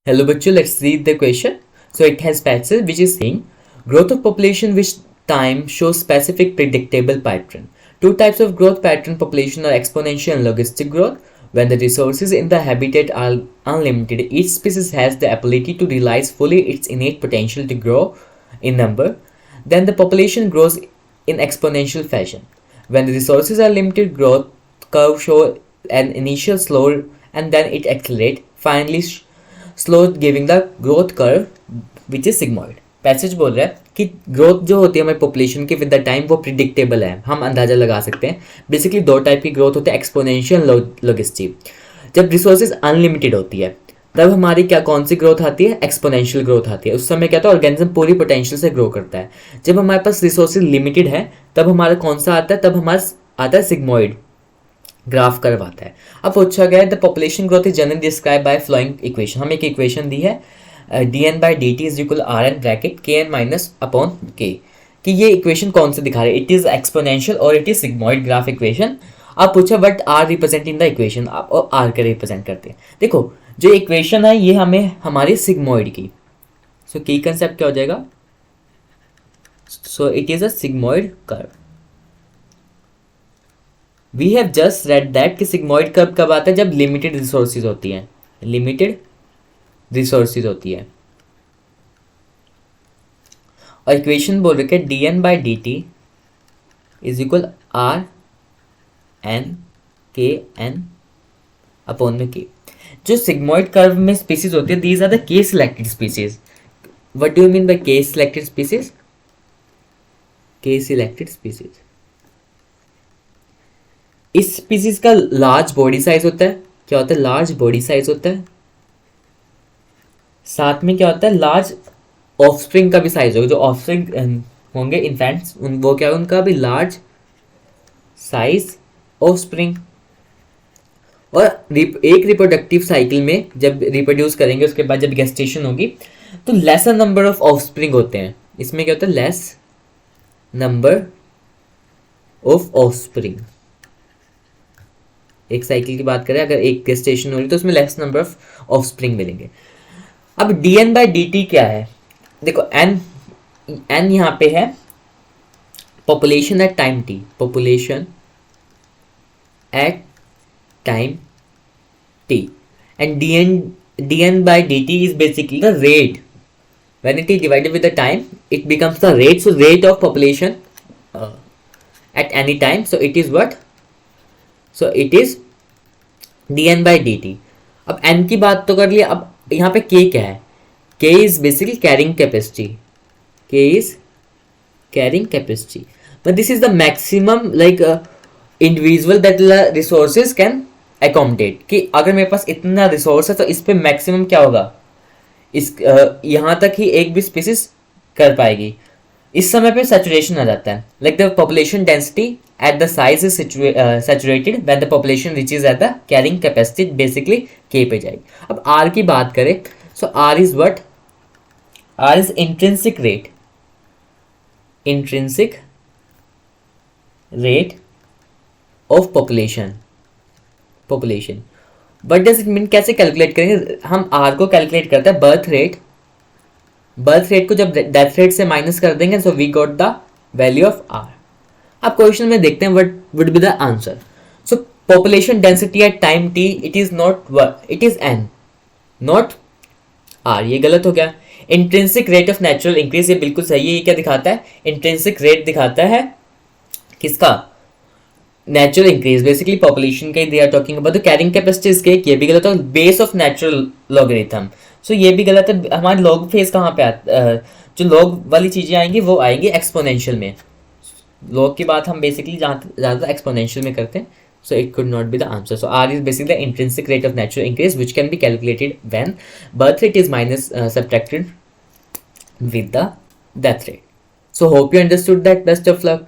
Hello bachcho, let's read the question. So it has passage which is saying growth of population which time shows specific predictable pattern. Two types of growth pattern population are exponential and logistic growth. When the resources in the habitat are unlimited, each species has the ability to realize fully its innate potential to grow in number. Then the population grows in exponential fashion. When the resources are limited, growth curve show an initial slow and then it accelerates. Finally, slow giving the growth curve which is sigmoid. Passage बोल रहा है कि growth जो होती है हमारी population की with the time वो प्रिडिक्टेबल है, हम अंदाजा लगा सकते हैं. बेसिकली दो टाइप की ग्रोथ होती है, एक्सपोनेंशियल, लॉजिस्टिक. जब रिसोर्सेज अनलिमिटेड होती है तब हमारी क्या कौन सी ग्रोथ आती है, एक्सपोनेंशियल ग्रोथ आती है. उस समय क्या होता है, ऑर्गेनिज्म पूरी पोटेंशियल से ग्रो करता है. जब हमारे पास रिसोर्सेज लिमिटेड है तब हमारा कौन सा आता है, तब हमारा आता है सिग्मॉइड ग्राफ कर्व आता है. अब पूछा गया है the population growth is generally describe by flowing equation. हमें एक इक्वेशन दी है dn by D T is equal R N bracket K N minus upon K, कि ये इक्वेशन कौन से दिखा रहे हैं, इट इज एक्सपोनेंशियल और it is sigmoid graph equation. आप पूछा what are represent in the equation, आप आर के रिप्रेजेंट करते हैं. देखो जो इक्वेशन है ये हमें हमारी सिग्मॉइड की, सो की कंसेप्ट क्या हो जाएगा, so it is a sigmoid curve. We have just read that कि सिग्मॉइड कर्व कब आता है, जब लिमिटेड रिसोर्सेज होती हैं, लिमिटेड रिसोर्सेज होती है. और इक्वेशन बोल रखे D N by D T is equal R N K N upon में के. जो सिग्मॉइड कर्व में स्पीसीज होती है these are the K selected species. What do you mean by K selected species, K selected species. इस species का large body size होता है. क्या होता है, लार्ज बॉडी साइज होता है. साथ में क्या होता है, लार्ज ऑफस्प्रिंग का भी साइज होगा. जो ऑफस्प्रिंग होंगे इन्फेंट्स वो क्या है, उनका भी लार्ज साइज ऑफस्प्रिंग. और एक रिप्रोडक्टिव साइकिल में जब रिप्रोड्यूस करेंगे उसके बाद जब गेस्टेशन होगी तो लेसर नंबर ऑफ ऑफस्प्रिंग होते हैं. इसमें क्या होता है, लेस नंबर ऑफ ऑफस्प्रिंग. एक साइकिल की बात करें, अगर एक गेस्टेशन हो रही तो उसमें लेस नंबर ऑफ ऑफस्प्रिंग मिलेंगे. अब D N by D T क्या है, देखो एन एन यहाँ पे है population at time T, population at time T, and D N by D T is basically the rate when it is divided with the time it becomes the rate. So rate of population at any time, so it is what, so it is dn by dt. अब n की बात तो कर लिया, अब यहाँ पे k क्या है, k is basically carrying capacity, k is carrying capacity, but this is the maximum like individual that the resources can accommodate. कि अगर मेरे पास इतना रिसोर्स है तो इस पे मैक्सिमम क्या होगा, इस यहाँ तक ही एक भी स्पीसीज कर पाएगी. इस समय पे सैचुरेशन आ जाता है, like the population density at the size is saturated when the population reaches at the carrying capacity, basically के पे जाएगी. अब आर की बात करें, so R is what, R is intrinsic rate, intrinsic rate of population. Population but does it mean, कैसे calculate करेंगे, हम आर को कैलकुलेट करते हैं बर्थ रेट, बर्थ रेट को जब डेथ रेट से माइनस कर देंगे so we got the value of R. अब क्वेश्चन में देखते हैं what would be the answer. So population density at time T it is not, it is N not R, ये गलत हो गया. Intrinsic rate of natural increase, ये बिल्कुल सही है. ये क्या दिखाता है, इंट्रिंसिक रेट दिखाता है किसका, नेचुरल इंक्रीज, बेसिकली पॉपुलेशन का they are talking about. The carrying capacity इसके, ये भी गलत है. Base of natural logarithm, so ये भी गलत है. हमारे लॉग फेज कहाँ पे जो लॉग वाली चीजें आएंगी वो आएंगी एक्सपोनेंशियल में. लॉग की बात हम बेसिकली ज़्यादा एक्सपोनेंशियल में करते हैं, so it could not be the answer. So R is basically the intrinsic rate of natural increase which can be calculated when birth rate is minus subtracted with the death rate. So hope you understood that. Best of luck.